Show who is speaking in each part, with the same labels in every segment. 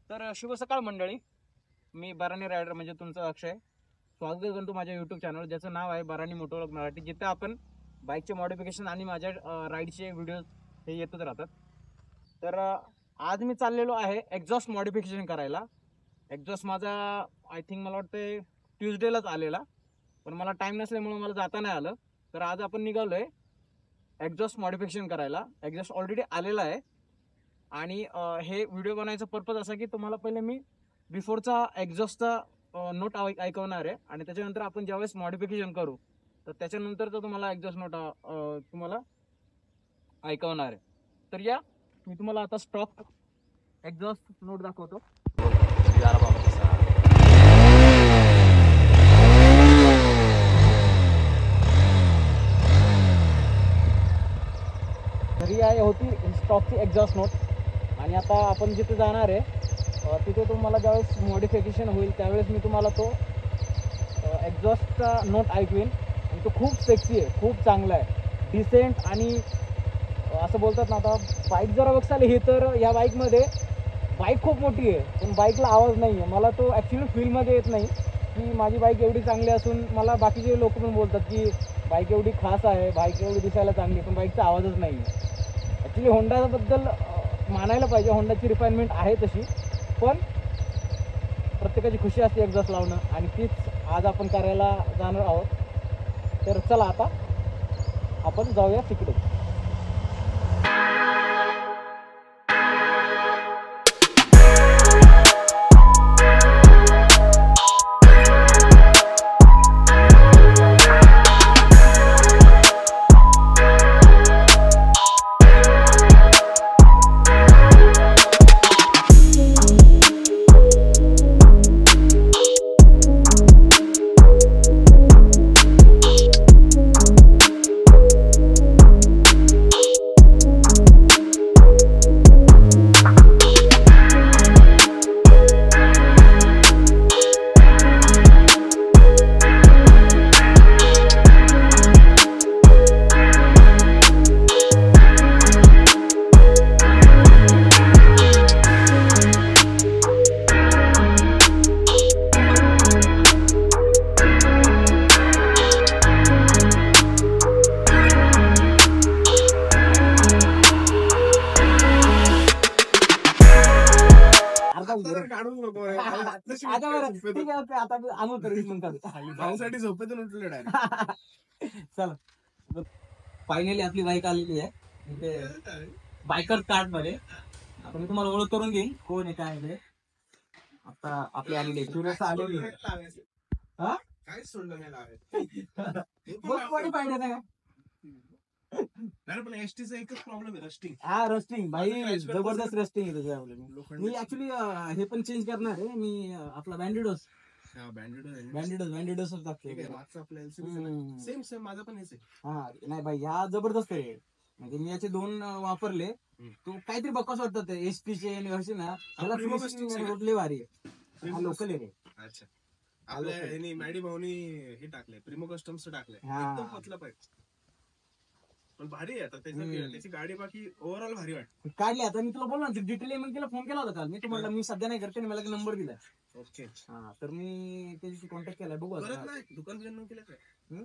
Speaker 1: तर शुभ सकाळ मंडळी, मी बरानी रायडर म्हणजे तुमचं अक्षय स्वागत करतो माझ्या यूट्यूब चॅनल ज्याचं नाव आहे बरानी मोटोव्लॉग मराठी, जिथे आपण बाईकचे मॉडिफिकेशन आणि माझ्या राईडचे व्हिडिओ हे येतच राहतात. तर आज मी चाललेलो आहे एक्झॉस्ट मॉडिफिकेशन करायला. एक्झॉस्ट माझा आय थिंक मला वाटतं ट्यूजडेलाच आलेला, पण मला टाईम नसल्यामुळे मला जाता नाही आलं. तर आज आपण निघालोय एक्झॉस्ट मॉडिफिकेशन करायला. एक्झॉस्ट ऑलरेडी आलेला आहे आणि हे व्हिडिओ बनायचा पर्पज असा की तुम्हाला पहिले मी बिफोरचा एक्झॉस्टचा नोट ऐकवणार आहे आणि त्याच्यानंतर आपण ज्यावेळेस मॉडिफिकेशन करू तर त्याच्यानंतरचा तुम्हाला एक्झॉस्ट नोट तुम्हाला ऐकवणार आहे. तर या मी तुम्हाला आता स्टॉक एक्झॉस्ट नोट दाखवतो. तर ही आहे होती स्टॉकची एक्झॉस्ट नोट आणि आता आपण जिथे जाणार आहे तिथे तुम्हाला ज्यावेळेस मॉडिफिकेशन होईल त्यावेळेस मी तुम्हाला तो एक्झॉस्टचा नोट ऐकवेन. आणि तो खूप सेक्सी आहे, खूप चांगला आहे, डिसेंट. आणि असं बोलतात ना, आता बाईक जरा बघसाल हे तर या बाईकमध्ये बाईक खूप मोठी आहे पण बाईकला आवाज नाही आहे. मला तो ॲक्च्युली फीलमध्ये येत नाही की माझी बाईक एवढी चांगली असून मला बाकीचे लोक पण बोलतात की बाईक एवढी खास आहे, बाईक एवढी दिसायला चांगली, पण बाईकचा आवाजच नाही आहे. ॲक्च्युली होंडाबद्दल मानायला पाहिजे, होंडाची रिफाईनमेंट आहे तशी, पण प्रत्येकाची खुशी असते एक्झॉस्ट लावणं आणि तीच आज आपण करायला जाणार आहोत. तर चला आता आपण जाऊया तिकडे. चला फायनली आपली बाईक आलेली आहे इथे बायकर कार्ट मध्ये. आता मी तुम्हाला ओळख करून घेईन कोण आहे काय आहे. आता आपली आलेली आहे सुरेश आलेली आहे.
Speaker 2: काय सोडलं नाही पण एसटीचा एकच प्रॉब्लेम आहे, रस्टिंग.
Speaker 1: रस्टिंग भाई जबरदस्त रस्टिंग आहे त्याच्या. मी ऍक्च्युली हे पण चेंज करणार आहे. मी आपला बँडिडोस
Speaker 2: सेम सेम माझा पण हेच आहे.
Speaker 1: नाही भाई ह्या जबरदस्त आहे. म्हणजे मी याचे 2 वापरले, तो काहीतरी बकवास वाटतात एसटीचे ना. त्याला भारी आहे, लोकल आहे.
Speaker 2: अच्छा, आपल्या मॅडी भाऊनी हे टाकलंय, प्रिमो कस्टम्स टाकलंय, एकदम पतला पाहिजे पण भारी आहे. आता त्याची गाडी बाकी ओव्हरऑल भारी वाटते.
Speaker 1: काढली आता मी तुला बोलला डिटेल मग तिला फोन केला होता काल. मी तुम्हाला मी सध्या नाही करते, मला नंबर दिला.
Speaker 2: ओके,
Speaker 1: तर मी त्याची कॉन्टॅक्ट केलाय. बघू
Speaker 2: दुकान बिकान केलं काय,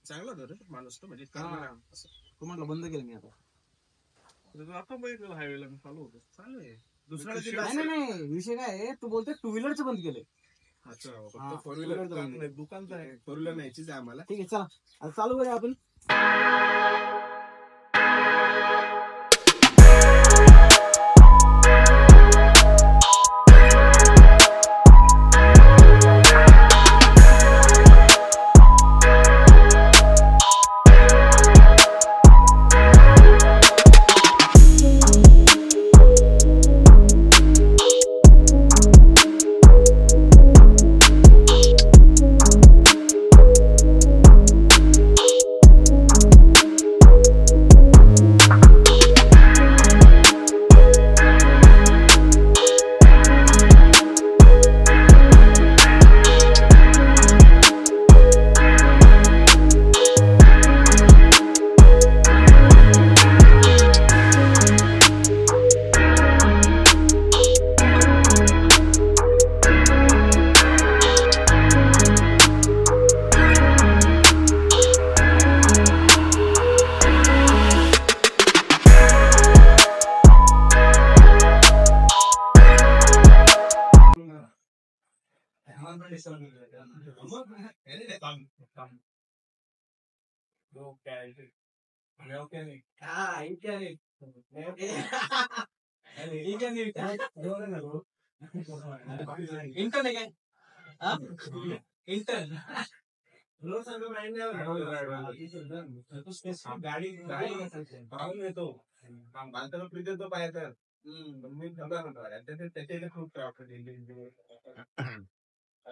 Speaker 2: चांगला होता रे माणूस तो. म्हणजे
Speaker 1: तू म्हटलं बंद केलं मी
Speaker 2: आता बघितलं हायवेला चालू होतं. चालू आहे दुसरा.
Speaker 1: नाही विषय काय आहे, तू बोलतोय 2 व्हीलरचं बंद केलंय.
Speaker 2: अच्छा, 4 व्हीलर दुकानचं आहे, 4 व्हीलर न्यायचीच आहे आम्हाला.
Speaker 1: ठीक आहे, चला आता चालू करूया आपण.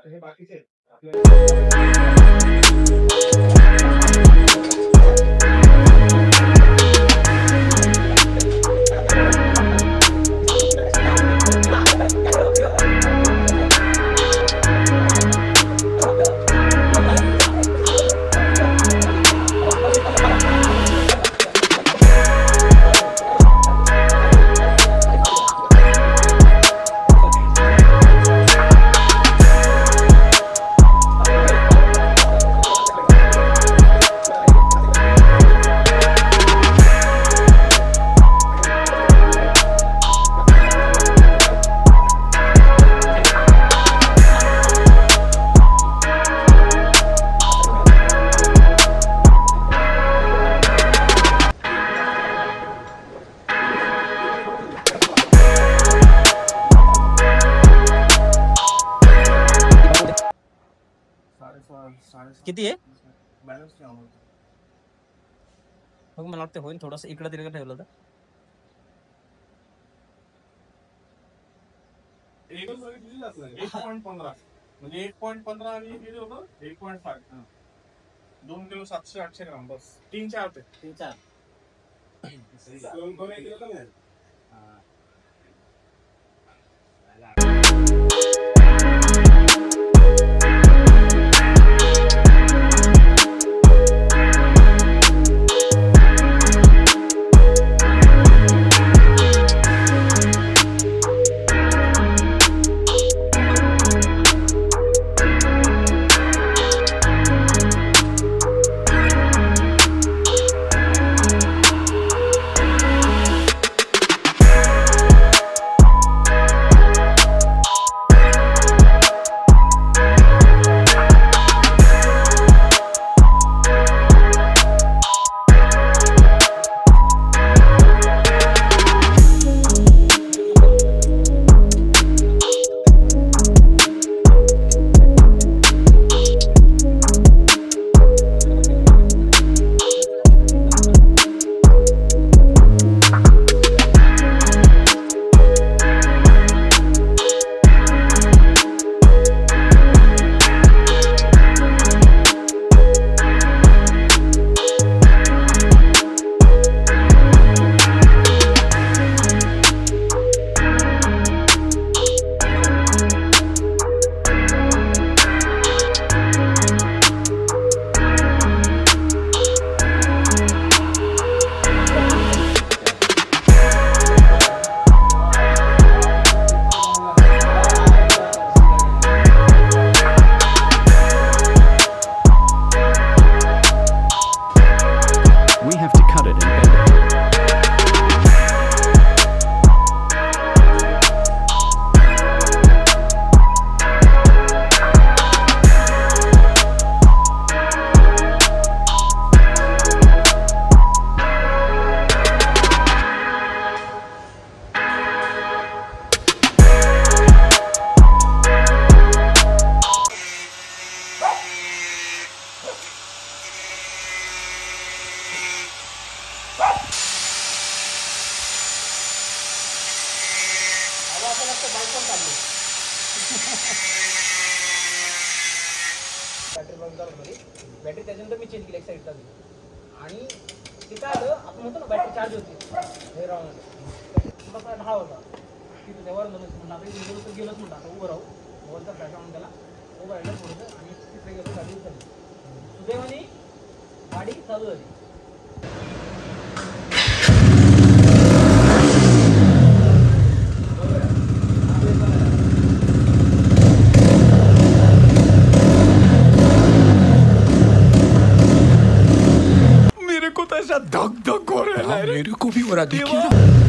Speaker 2: हे बाकीचे
Speaker 1: किती आहे मग मला वाटतं होईल थोडस इकडे तिकडे ठेवलं तर
Speaker 2: 1.15 म्हणजे 1.15 आणि किती होतं 1.5 2 किलो 700-800 ग्राम बस 3-4 ते
Speaker 1: 3-4 बॅटरी त्याच्यानंतर मी चेंज केली एक साईडला आणि ते काय आलं आपण म्हणतो ना बॅटरी चार्ज होती हे राहून बस 10 होता तिथं त्यावर म्हणलं आता गेलो तर गेलोच म्हणलं आता उभं राहू मोबाईलचा फ्लॅश आणून त्याला उभं राहिलं थोडंसं आणि तिथे गेलो गाडी उचलली सुदैवाने गाडी चालू झाली.
Speaker 3: धक धक हो रहा है, मेरे को भी हो रहा, देखिए ना.